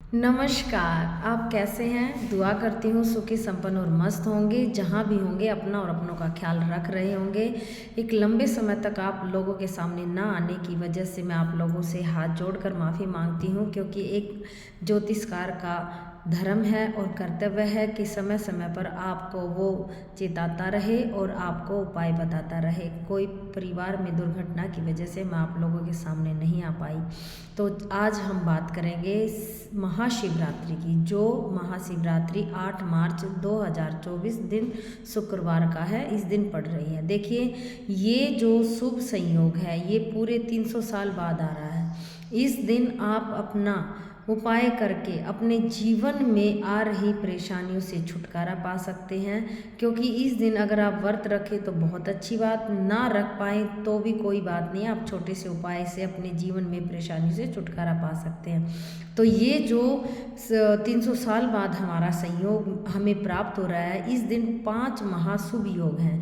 नमस्कार। आप कैसे हैं? दुआ करती हूँ सुखी संपन्न और मस्त होंगे। जहाँ भी होंगे अपना और अपनों का ख्याल रख रहे होंगे। एक लंबे समय तक आप लोगों के सामने ना आने की वजह से मैं आप लोगों से हाथ जोड़कर माफ़ी मांगती हूँ, क्योंकि एक ज्योतिषकार का धर्म है और कर्तव्य है कि समय समय पर आपको वो चेताता रहे और आपको उपाय बताता रहे। कोई परिवार में दुर्घटना की वजह से मैं आप लोगों के सामने नहीं आ पाई, तो आज हम बात करेंगे महाशिवरात्रि की, जो महाशिवरात्रि 8 मार्च 2024 दिन शुक्रवार का है, इस दिन पड़ रही है। देखिए, ये जो शुभ संयोग है ये पूरे 300 साल बाद आ रहा है। इस दिन आप अपना उपाय करके अपने जीवन में आ रही परेशानियों से छुटकारा पा सकते हैं, क्योंकि इस दिन अगर आप व्रत रखें तो बहुत अच्छी बात, ना रख पाएँ तो भी कोई बात नहीं, आप छोटे से उपाय से अपने जीवन में परेशानी से छुटकारा पा सकते हैं। तो ये जो 300 साल बाद हमारा संयोग हमें प्राप्त हो रहा है, इस दिन 5 महाशुभ योग हैं।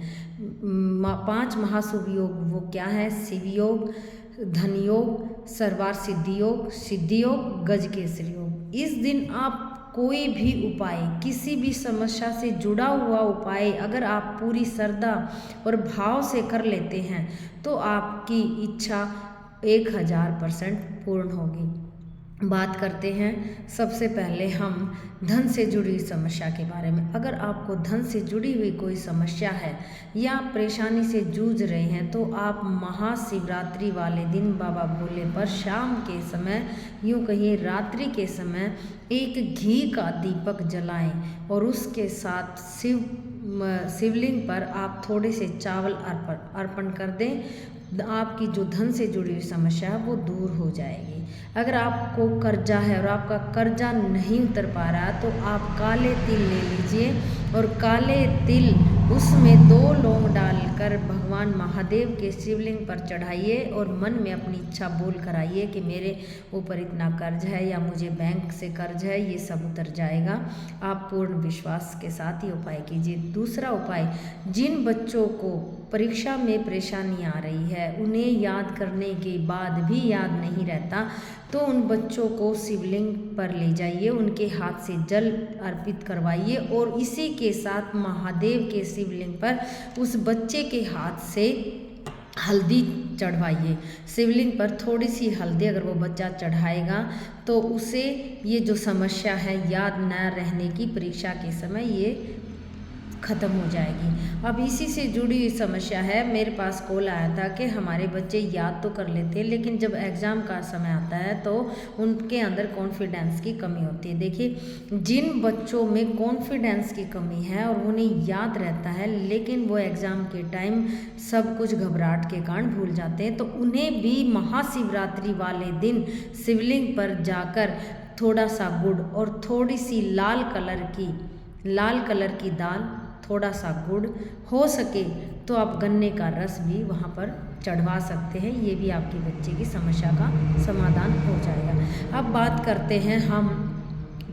5 महाशुभ योग वो क्या है? शिव योग, धन योग, सर्वार्थ सिद्धि योग, गजकेसरी योग। इस दिन आप कोई भी उपाय, किसी भी समस्या से जुड़ा हुआ उपाय अगर आप पूरी श्रद्धा और भाव से कर लेते हैं तो आपकी इच्छा 1000% पूर्ण होगी। बात करते हैं सबसे पहले हम धन से जुड़ी समस्या के बारे में। अगर आपको धन से जुड़ी हुई कोई समस्या है या परेशानी से जूझ रहे हैं तो आप महाशिवरात्रि वाले दिन बाबा भोले पर शाम के समय, यूँ कहिए रात्रि के समय, एक घी का दीपक जलाएं और उसके साथ शिवलिंग पर आप थोड़े से चावल अर्पण कर दें। आपकी जो धन से जुड़ी हुई समस्या है वो दूर हो जाएगी। अगर आपको कर्जा है और आपका कर्जा नहीं उतर पा रहा तो आप काले तिल ले लीजिए और काले तिल उसमें 2 लौंग डालकर भगवान महादेव के शिवलिंग पर चढ़ाइए और मन में अपनी इच्छा बोल कर आइए कि मेरे ऊपर इतना कर्ज है या मुझे बैंक से कर्ज है, ये सब उतर जाएगा। आप पूर्ण विश्वास के साथ ही उपाय कीजिए। दूसरा उपाय, जिन बच्चों को परीक्षा में परेशानी आ रही है, उन्हें याद करने के बाद भी याद नहीं रहता, तो उन बच्चों को शिवलिंग पर ले जाइए, उनके हाथ से जल अर्पित करवाइए और इसी के साथ महादेव के शिवलिंग पर उस बच्चे के हाथ से हल्दी चढ़वाइए। शिवलिंग पर थोड़ी सी हल्दी अगर वो बच्चा चढ़ाएगा तो उसे ये जो समस्या है याद न रहने की परीक्षा के समय, ये ख़त्म हो जाएगी। अब इसी से जुड़ी हुई समस्या है, मेरे पास कॉल आया था कि हमारे बच्चे याद तो कर लेते हैं लेकिन जब एग्ज़ाम का समय आता है तो उनके अंदर कॉन्फिडेंस की कमी होती है। देखिए, जिन बच्चों में कॉन्फिडेंस की कमी है और उन्हें याद रहता है लेकिन वो एग्ज़ाम के टाइम सब कुछ घबराहट के कारण भूल जाते हैं, तो उन्हें भी महाशिवरात्रि वाले दिन शिवलिंग पर जाकर थोड़ा सा गुड़ और थोड़ी सी लाल कलर की दाल, थोड़ा सा गुड़, हो सके तो आप गन्ने का रस भी वहाँ पर चढ़वा सकते हैं। ये भी आपके बच्चे की समस्या का समाधान हो जाएगा। अब बात करते हैं हम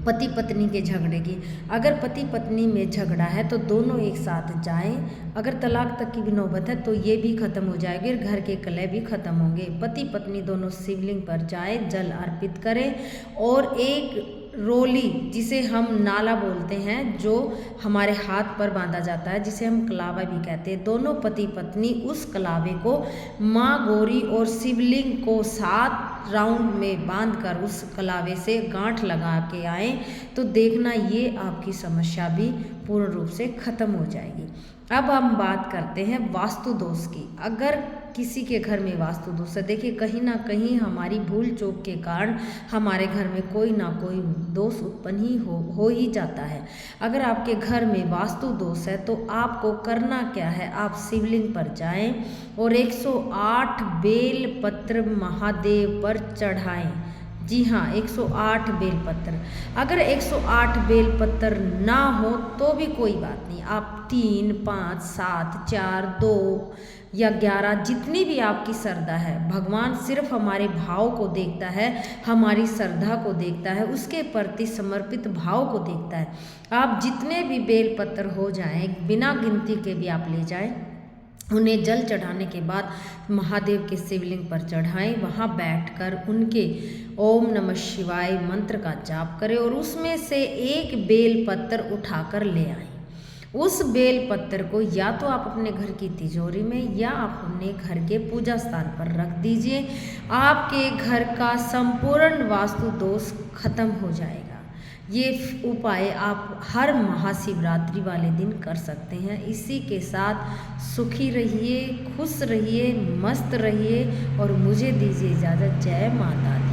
पति पत्नी के झगड़े की। अगर पति पत्नी में झगड़ा है तो दोनों एक साथ जाएं। अगर तलाक तक की भी नौबत है तो ये भी खत्म हो जाएगी और घर के कलह भी खत्म होंगे। पति पत्नी दोनों शिवलिंग पर जाएं, जल अर्पित करें और एक रोली, जिसे हम नाला बोलते हैं, जो हमारे हाथ पर बांधा जाता है, जिसे हम कलावा भी कहते हैं, दोनों पति पत्नी उस कलावे को माँ गौरी और शिवलिंग को 7 राउंड में बांधकर उस कलावे से गांठ लगा के आए तो देखना ये आपकी समस्या भी पूर्ण रूप से खत्म हो जाएगी। अब हम बात करते हैं वास्तु दोष की। अगर किसी के घर में वास्तु दोष है, देखिए कहीं ना कहीं हमारी भूल चूक के कारण हमारे घर में कोई ना कोई दोष उत्पन्न ही हो ही जाता है। अगर आपके घर में वास्तु दोष है तो आपको करना क्या है, आप शिवलिंग पर जाएं और 108 बेल पत्र महादेव पर चढ़ाएं। जी हाँ, 108 बेलपत्र। अगर 108 बेलपत्र ना हो तो भी कोई बात नहीं, आप 3, 5, 7, 4, 2 या 11, जितनी भी आपकी श्रद्धा है, भगवान सिर्फ हमारे भाव को देखता है, हमारी श्रद्धा को देखता है, उसके प्रति समर्पित भाव को देखता है। आप जितने भी बेलपत्र हो जाएं, बिना गिनती के भी आप ले जाएं, उन्हें जल चढ़ाने के बाद महादेव के शिवलिंग पर चढ़ाएं। वहाँ बैठकर उनके ओम नमः शिवाय मंत्र का जाप करें और उसमें से एक बेल पत्र उठाकर ले आएं। उस बेल पत्र को या तो आप अपने घर की तिजोरी में या आप अपने घर के पूजा स्थान पर रख दीजिए। आपके घर का संपूर्ण वास्तु दोष खत्म हो जाएगा। ये उपाय आप हर महाशिवरात्रि वाले दिन कर सकते हैं। इसी के साथ सुखी रहिए, खुश रहिए, मस्त रहिए और मुझे दीजिए इजाज़त। जय माता दी।